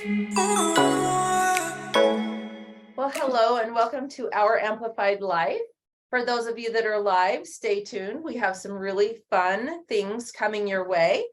Well, hello and welcome to our Amplified Life. For those of you that are live, stay tuned. We have some really fun things coming your way.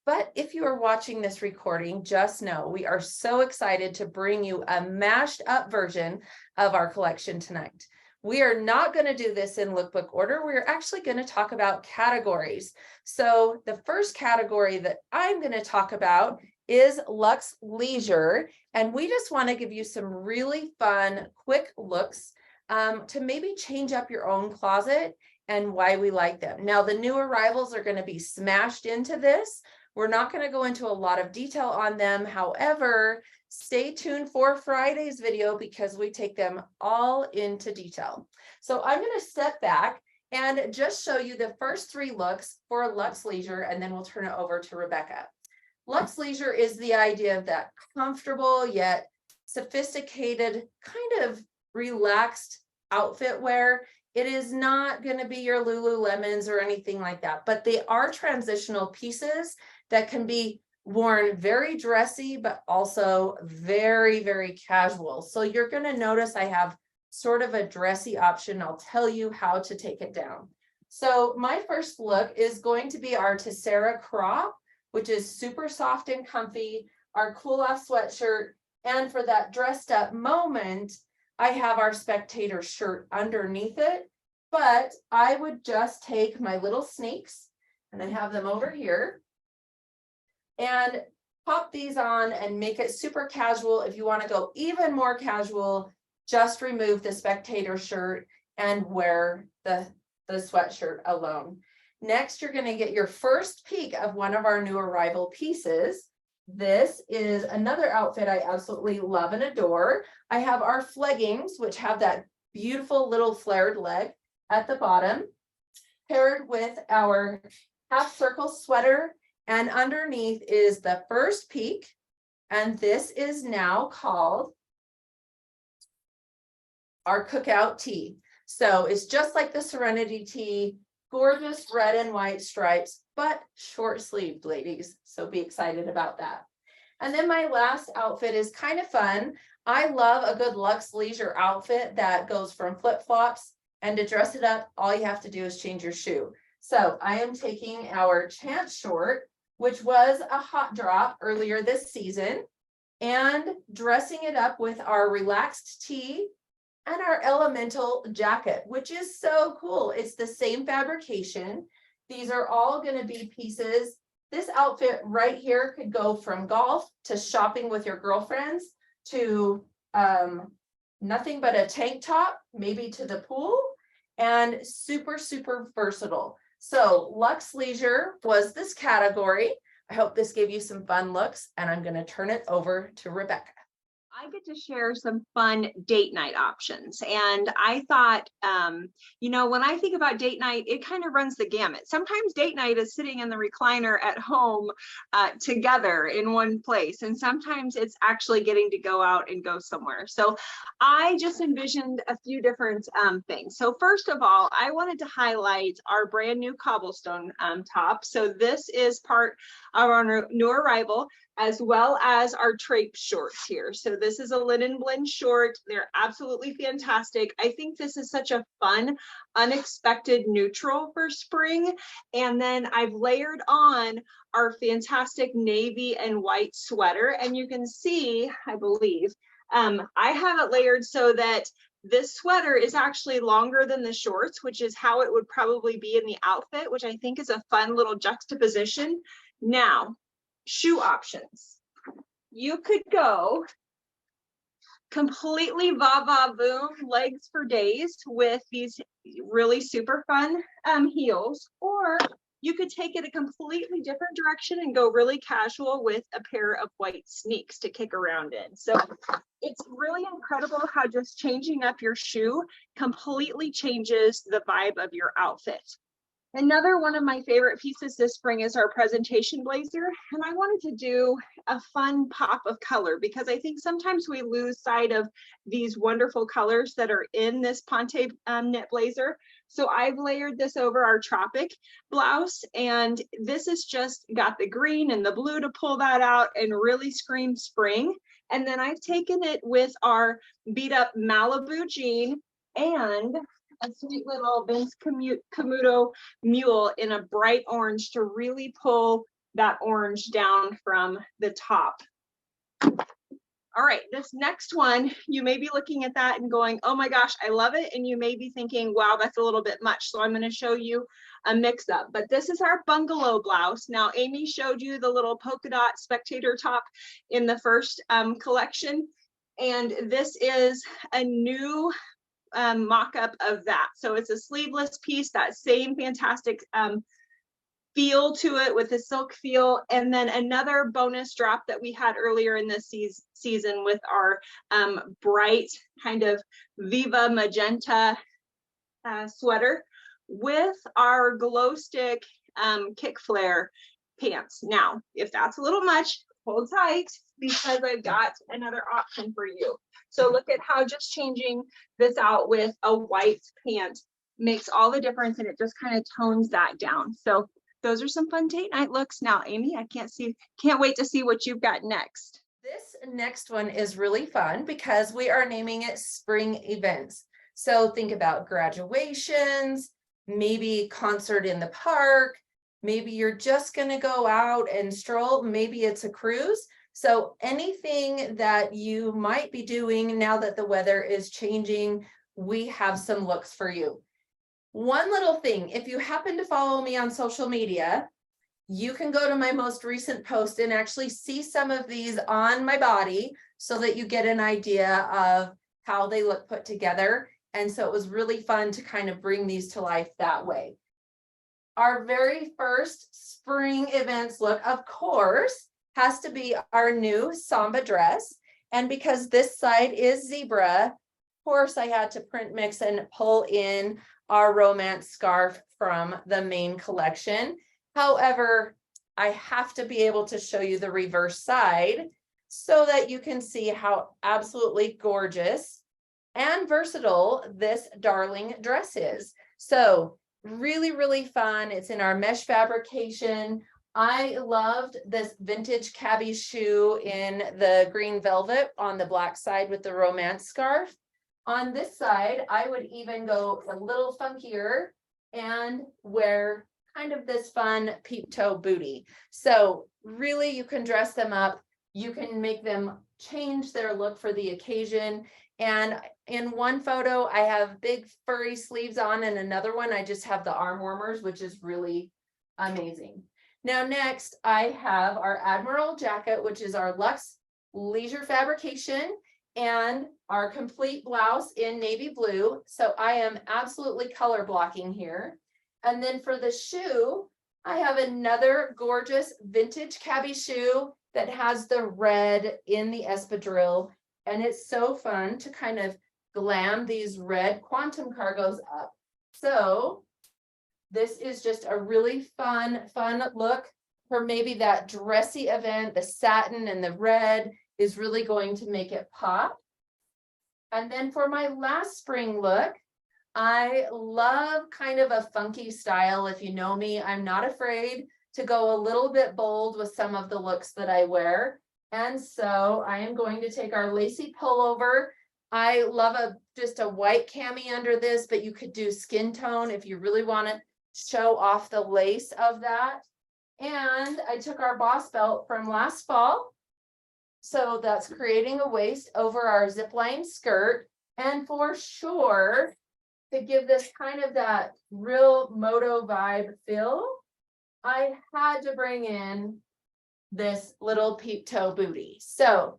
But if you are watching this recording, just know we are so excited to bring you a mashed up version of our collection tonight. We are not going to do this in lookbook order. We're actually going to talk about categories. So the first category that I'm going to talk about is Lux Leisure. And we just want to give you some really fun, quick looks to maybe change up your own closet and why we like them. Now, the new arrivals are going to be smashed into this. We're not going to go into a lot of detail on them. However, stay tuned for Friday's video because we take them all into detail. So I'm going to step back and just show you the first three looks for Lux Leisure, and then we'll turn it over to Rebecca. Lux Leisure is the idea of that comfortable yet sophisticated, kind of relaxed outfit wear. It is not going to be your Lululemons or anything like that, but they are transitional pieces that can be worn very dressy, but also very, very casual. So you're going to notice I have sort of a dressy option. I'll tell you how to take it down. So my first look is going to be our Tessera crop, which is super soft and comfy, our cool off sweatshirt. And for that dressed up moment, I have our spectator shirt underneath it, but I would just take my little sneaks, and I have them over here, and pop these on and make it super casual. If you want to go even more casual, just remove the spectator shirt and wear the sweatshirt alone. Next, you're going to get your first peek of one of our new arrival pieces. This is another outfit I absolutely love and adore. I have our fleggings, which have that beautiful little flared leg at the bottom, paired with our half circle sweater, and underneath is the first peek, and this is now called our cookout tee. So it's just like the Serenity tee, gorgeous red and white stripes, but short sleeved, ladies. So be excited about that. And then my last outfit is kind of fun. I love a good Lux Leisure outfit that goes from flip-flops, and to dress it up, all you have to do is change your shoe. So I am taking our Chance short, which was a hot drop earlier this season, and dressing it up with our relaxed tee and our elemental jacket, which is so cool. It's the same fabrication. These are all going to be pieces. This outfit right here could go from golf to shopping with your girlfriends to nothing but a tank top, maybe to the pool, and super, super versatile. So Lux Leisure was this category. I hope this gave you some fun looks, and I'm going to turn it over to Rebecca. I get to share some fun date night options. And I thought, when I think about date night, it kind of runs the gamut. Sometimes date night is sitting in the recliner at home together in one place. And sometimes it's actually getting to go out and go somewhere. So I just envisioned a few different things. So first of all, I wanted to highlight our brand new cobblestone top. So this is part of our new arrival, as well as our trape shorts here. So this is a linen blend short. They're absolutely fantastic. I think this is such a fun, unexpected neutral for spring. And then I've layered on our fantastic navy and white sweater. And you can see, I believe, I have it layered so that this sweater is actually longer than the shorts, which is how it would probably be in the outfit, which I think is a fun little juxtaposition. Now, shoe options. You could go completely va-va-voom, legs for days with these really super fun heels, or you could take it a completely different direction and go really casual with a pair of white sneaks to kick around in. So it's really incredible how just changing up your shoe completely changes the vibe of your outfit. Another one of my favorite pieces this spring is our presentation blazer, and I wanted to do a fun pop of color because I think sometimes we lose sight of these wonderful colors that are in this Ponte knit blazer. So I've layered this over our Tropic blouse, and this has just got the green and the blue to pull that out and really scream spring. And then I've taken it with our beat up Malibu jean and a sweet little Vince Camuto mule in a bright orange to really pull that orange down from the top. All right, this next one, you may be looking at that and going, oh my gosh, I love it. And you may be thinking, wow, that's a little bit much. So I'm going to show you a mix up, but this is our bungalow blouse. Now, Amy showed you the little polka dot spectator top in the first collection. And this is a new mock-up of that. So it's a sleeveless piece, that same fantastic feel to it with the silk feel, and then another bonus drop that we had earlier in this season with our bright kind of Viva magenta sweater with our glow stick kick flare pants. Now, if that's a little much, hold tight because I've got another option for you. So look at how just changing this out with a white pant makes all the difference, and it just kind of tones that down. So those are some fun date night looks. Now, Amy, I can't wait to see what you've got next. This next one is really fun because we are naming it spring events. So think about graduations, maybe concert in the park, maybe you're just going to go out and stroll, maybe it's a cruise. So anything that you might be doing now that the weather is changing, we have some looks for you. One little thing, if you happen to follow me on social media, you can go to my most recent post and actually see some of these on my body so that you get an idea of how they look put together. And so it was really fun to kind of bring these to life that way. Our very first spring events look, of course, has to be our new Samba dress. And because this side is zebra, of course, I had to print mix and pull in our romance scarf from the main collection. However, I have to be able to show you the reverse side so that you can see how absolutely gorgeous and versatile this darling dress is. So really, really fun. It's in our mesh fabrication. I loved this vintage cabbie shoe in the green velvet on the black side with the romance scarf. On this side, I would even go a little funkier and wear kind of this fun peep toe booty. So really, you can dress them up. You can make them change their look for the occasion. And in one photo, I have big furry sleeves on, and another one, I just have the arm warmers, which is really amazing. Now, next, I have our Admiral jacket, which is our Lux Leisure fabrication, and our complete blouse in navy blue. So I am absolutely color blocking here. And then for the shoe, I have another gorgeous vintage cabbie shoe that has the red in the espadrille. And it's so fun to kind of glam these red quantum cargos up. So this is just a really fun look for maybe that dressy event. The satin and the red is really going to make it pop. And then for my last spring look, I love kind of a funky style. If you know me, I'm not afraid to go a little bit bold with some of the looks that I wear. And so I am going to take our lacy pullover. I love just a white cami under this, but you could do skin tone if you really want to show off the lace of that. And I took our boss belt from last fall. So that's creating a waist over our zipline skirt. And for sure, to give this kind of that real moto vibe feel, I had to bring in this little peep toe booty. So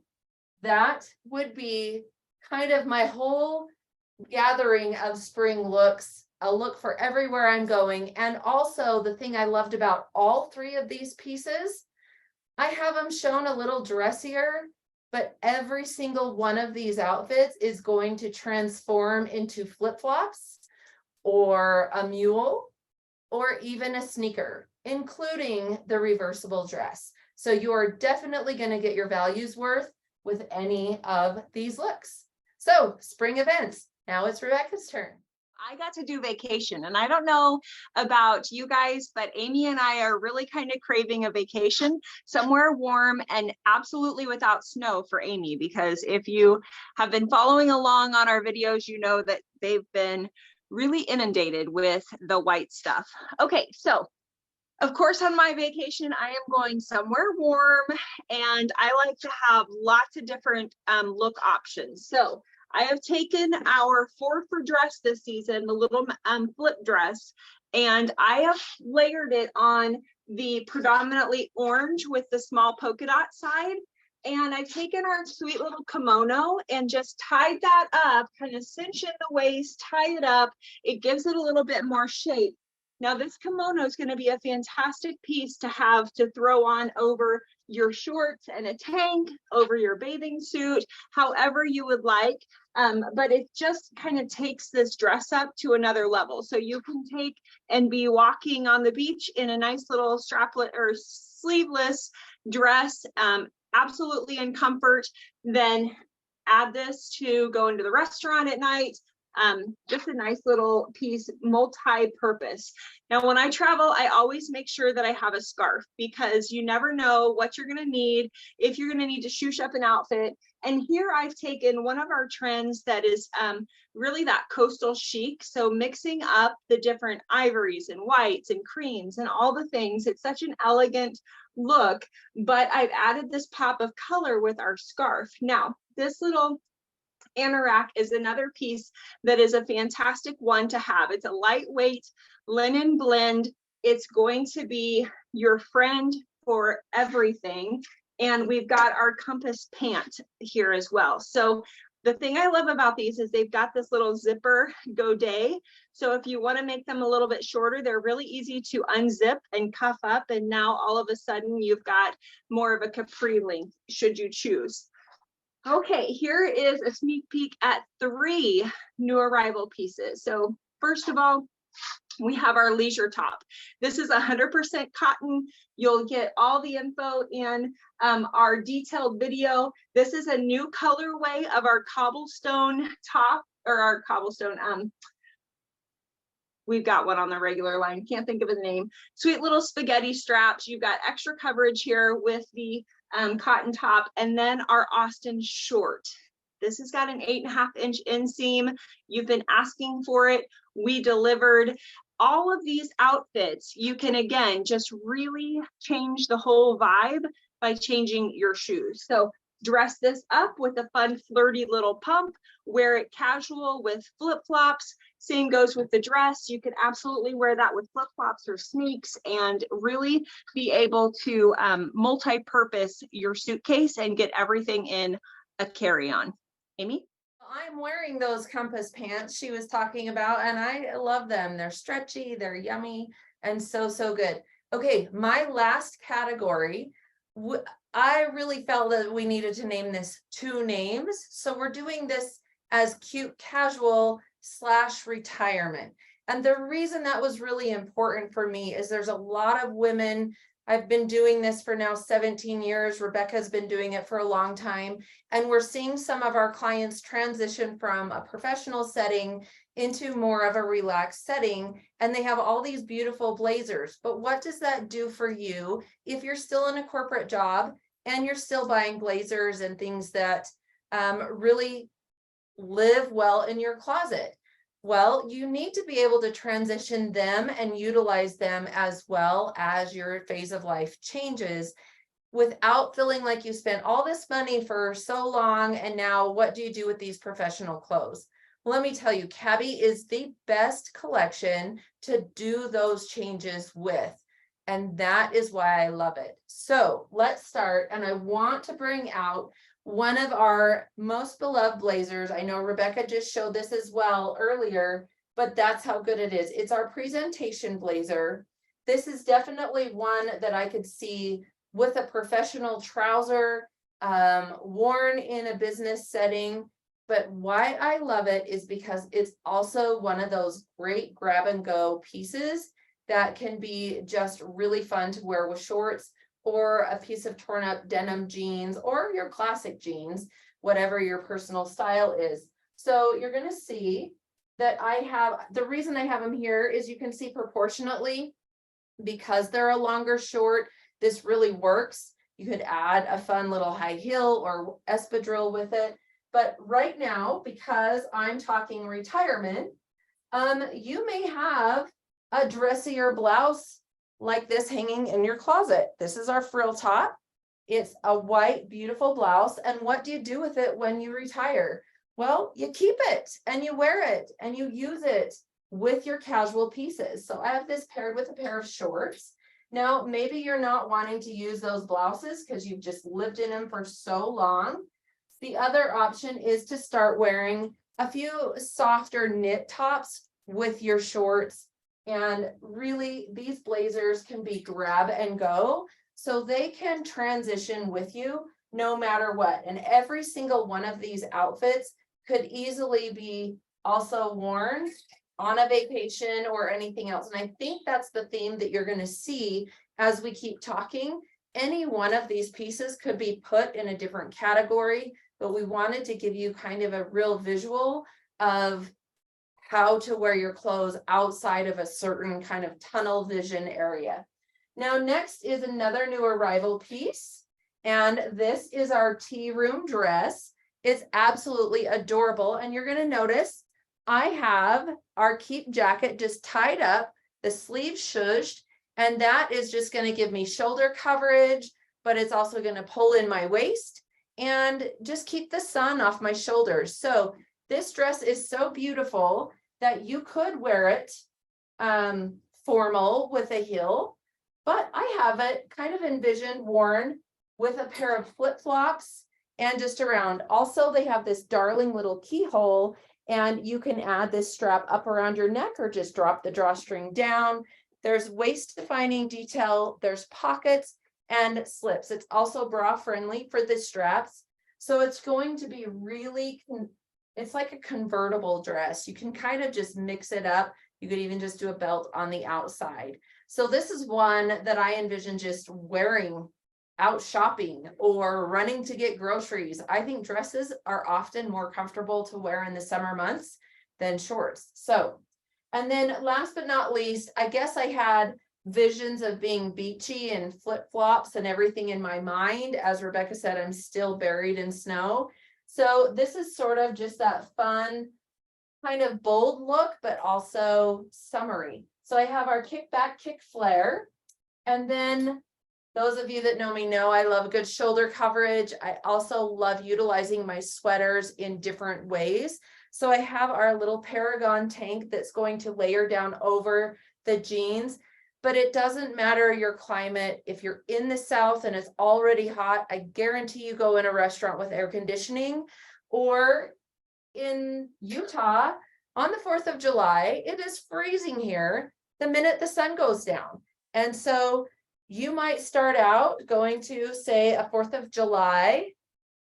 that would be kind of my whole gathering of spring looks, a look for everywhere I'm going. And also the thing I loved about all three of these pieces, I have them shown a little dressier, but every single one of these outfits is going to transform into flip-flops or a mule or even a sneaker, including the reversible dress. So you're definitely going to get your values worth with any of these looks. So spring events. Now it's Rebecca's turn. I got to do vacation, and I don't know about you guys, but Amy and I are really kind of craving a vacation somewhere warm and absolutely without snow for Amy, because if you have been following along on our videos, you know that they've been really inundated with the white stuff. Okay, so of course, on my vacation, I am going somewhere warm, and I like to have lots of different look options. So I have taken our 4 for dress this season, the little flip dress, and I have layered it on the predominantly orange with the small polka dot side. And I've taken our sweet little kimono and just tied that up, kind of cinch in the waist, tie it up. It gives it a little bit more shape. Now this kimono is going to be a fantastic piece to have to throw on over your shorts and a tank, over your bathing suit, however you would like. But it just kind of takes this dress up to another level. So you can take and be walking on the beach in a nice little straplet or sleeveless dress, absolutely in comfort. Then add this to go into the restaurant at night. Just a nice little piece, multi-purpose. Now, when I travel, I always make sure that I have a scarf, because you never know what you're going to need, if you're going to need to shoosh up an outfit. And here I've taken one of our trends that is really that coastal chic. So mixing up the different ivories and whites and creams and all the things. It's such an elegant look, but I've added this pop of color with our scarf. Now, this little anorak is another piece that is a fantastic one to have. It's a lightweight linen blend. It's going to be your friend for everything. And we've got our compass pant here as well. So the thing I love about these is they've got this little zipper godet. So if you want to make them a little bit shorter, they're really easy to unzip and cuff up. And now all of a sudden you've got more of a capri length, should you choose. Okay, here is a sneak peek at 3 new arrival pieces. So first of all, we have our leisure top. This is 100% cotton. You'll get all the info in our detailed video. This is a new colorway of our cobblestone top, or our cobblestone, we've got one on the regular line, can't think of the name. Sweet little spaghetti straps. You've got extra coverage here with the cotton top, and then our Austin short. This has got an 8.5-inch inseam. You've been asking for it. We delivered. All of these outfits, you can again just really change the whole vibe by changing your shoes. So dress this up with a fun flirty little pump, wear it casual with flip-flops. Same goes with the dress. You could absolutely wear that with flip-flops or sneaks and really be able to multi-purpose your suitcase and get everything in a carry-on. Amy? I'm wearing those compass pants she was talking about, and I love them. They're stretchy, they're yummy, and so good. Okay, my last category, I really felt that we needed to name this 2 names. So we're doing this as cute casual / retirement. And the reason that was really important for me is there's a lot of women. I've been doing this for now 17 years. Rebecca's been doing it for a long time. And we're seeing some of our clients transition from a professional setting into more of a relaxed setting. And they have all these beautiful blazers. But what does that do for you if you're still in a corporate job and you're still buying blazers and things that really live well in your closet? Well, you need to be able to transition them and utilize them as well as your phase of life changes without feeling like you spent all this money for so long. And now what do you do with these professional clothes? Well, let me tell you, Cabby is the best collection to do those changes with. And that is why I love it. So let's start. And I want to bring out one of our most beloved blazers. I know Rebecca just showed this as well earlier, but that's how good it is. It's our presentation blazer. This is definitely one that I could see with a professional trouser, worn in a business setting. But why I love it is because it's also one of those great grab and go pieces that can be just really fun to wear with shorts, or a piece of torn up denim jeans, or your classic jeans, whatever your personal style is. So you're going to see that I have, the reason I have them here is you can see proportionately, because they're a longer short, this really works. You could add a fun little high heel or espadrille with it. But right now, because I'm talking retirement, you may have a dressier blouse like this hanging in your closet. This is our frill top. It's a white, beautiful blouse. And what do you do with it when you retire? Well, you keep it and you wear it and you use it with your casual pieces. So I have this paired with a pair of shorts. Now, maybe you're not wanting to use those blouses because you've just lived in them for so long. The other option is to start wearing a few softer knit tops with your shorts. And really, these blazers can be grab and go, so they can transition with you no matter what. And every single one of these outfits could easily be also worn on a vacation or anything else. And I think that's the theme that you're going to see as we keep talking. Any one of these pieces could be put in a different category, but we wanted to give you kind of a real visual of how to wear your clothes outside of a certain kind of tunnel vision area. Now, next is another new arrival piece, and this is our tea room dress. It's absolutely adorable, and you're going to notice I have our keep jacket just tied up, the sleeves shushed, and that is just going to give me shoulder coverage, but it's also going to pull in my waist and just keep the sun off my shoulders. So this dress is so beautiful that you could wear it formal with a heel, but I have it kind of envisioned worn with a pair of flip-flops and just around. Also, they have this darling little keyhole, and you can add this strap up around your neck or just drop the drawstring down. There's waist defining detail, there's pockets and slips. It's also bra friendly for the straps. So it's going to be really, it's like a convertible dress. You can kind of just mix it up. You could even just do a belt on the outside. So this is one that I envision just wearing out shopping or running to get groceries. I think dresses are often more comfortable to wear in the summer months than shorts. So, and then last but not least, I guess I had visions of being beachy and flip-flops and everything in my mind. As Rebecca said, I'm still buried in snow. So this is sort of just that fun, kind of bold look, but also summery. So I have our kickback kick flare. And then those of you that know me know I love good shoulder coverage. I also love utilizing my sweaters in different ways. So I have our little Paragon tank that's going to layer down over the jeans, but it doesn't matter your climate. If you're in the South and it's already hot, I guarantee you go in a restaurant with air conditioning, or in Utah on the 4th of July, it is freezing here the minute the sun goes down. And so you might start out going to, say, a 4th of July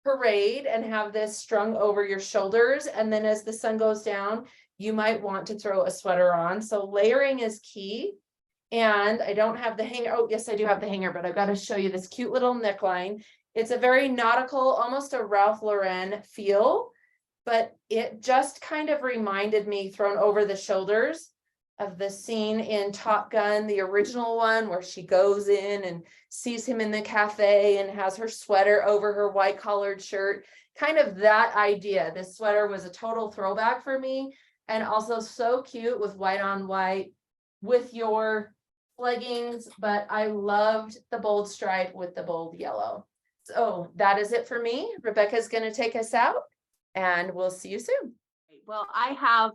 parade and have this strung over your shoulders. And then as the sun goes down, you might want to throw a sweater on. So layering is key. And I don't have the hanger. Oh, yes, I do have the hanger, but I've got to show you this cute little neckline. It's a very nautical, almost a Ralph Lauren feel, but it just kind of reminded me, thrown over the shoulders, of the scene in Top Gun, the original one, where she goes in and sees him in the cafe and has her sweater over her white collared shirt. Kind of that idea. This sweater was a total throwback for me, and also so cute with white on white with your leggings, but I loved the bold stripe with the bold yellow. So that is it for me. Rebecca's going to take us out, and we'll see you soon. Well, I have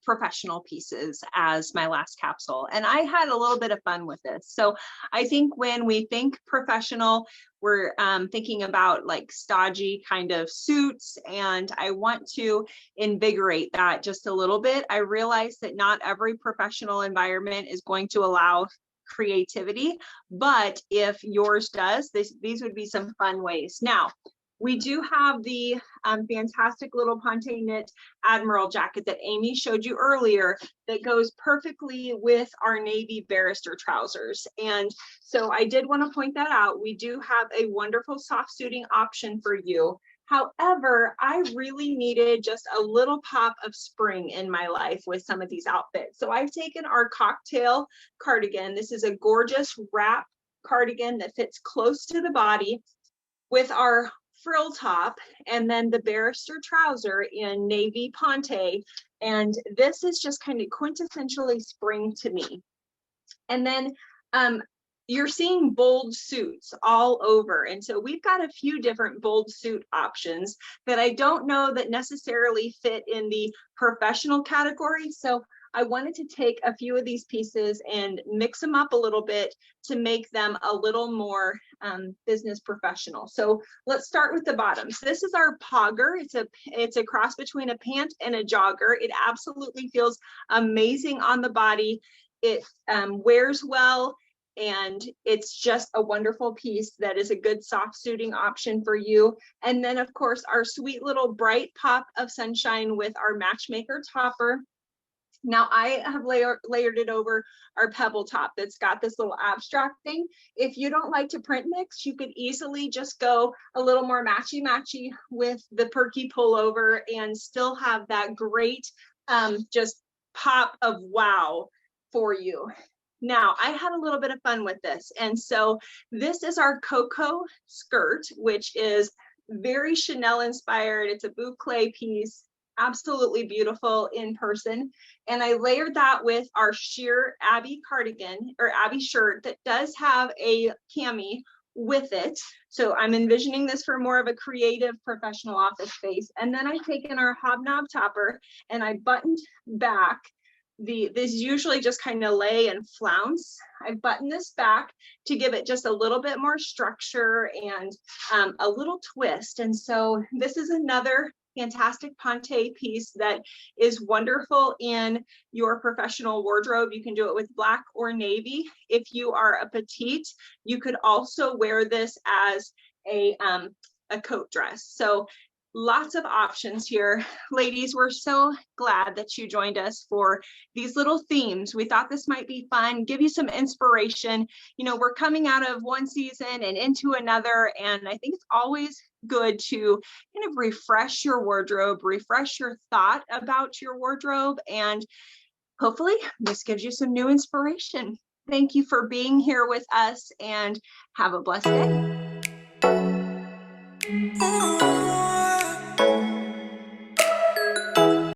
professional pieces as my last capsule, and I had a little bit of fun with this. So I think when we think professional, we're thinking about like stodgy kind of suits, and I want to invigorate that just a little bit. I realize that not every professional environment is going to allow creativity, but if yours does, these would be some fun ways. Now, we do have the fantastic little Ponte knit Admiral jacket that Amy showed you earlier that goes perfectly with our navy barrister trousers. And so I did want to point that out. We do have a wonderful soft suiting option for you However, I really needed just a little pop of spring in my life with some of these outfits. So I've taken our cocktail cardigan. This is a gorgeous wrap cardigan that fits close to the body with our frill top, and then the barrister trouser in navy ponte. And this is just kind of quintessentially spring to me. And then you're seeing bold suits all over. And so we've got a few different bold suit options that I don't know that necessarily fit in the professional category. So I wanted to take a few of these pieces and mix them up a little bit to make them a little more business professional. So let's start with the bottoms. This is our pogger. It's a cross between a pant and a jogger. It absolutely feels amazing on the body. It wears well, and it's just a wonderful piece that is a good soft suiting option for you. And then of course, our sweet little bright pop of sunshine with our matchmaker topper. Now I have layered it over our pebble top that's got this little abstract thing. If you don't like to print mix, you could easily just go a little more matchy with the perky pullover and still have that great just pop of wow for you. Now, I had a little bit of fun with this. And so this is our Cocoa skirt, which is very Chanel inspired. It's a boucle piece, absolutely beautiful in person. And I layered that with our sheer Abby cardigan or Abby shirt that does have a cami with it. So I'm envisioning this for more of a creative professional office space. And then I've taken our hobnob topper and I buttoned back this usually just kind of lay and flounce. I button this back to give it just a little bit more structure and a little twist. And so this is another fantastic ponte piece that is wonderful in your professional wardrobe. You can do it with black or navy. If you are a petite, you could also wear this as a coat dress. So lots of options here. Ladies, we're so glad that you joined us for these little themes. We thought this might be fun, give you some inspiration. You know, we're coming out of one season and into another, and I think it's always good to kind of refresh your wardrobe, refresh your thought about your wardrobe, and hopefully this gives you some new inspiration. Thank you for being here with us, and have a blessed day.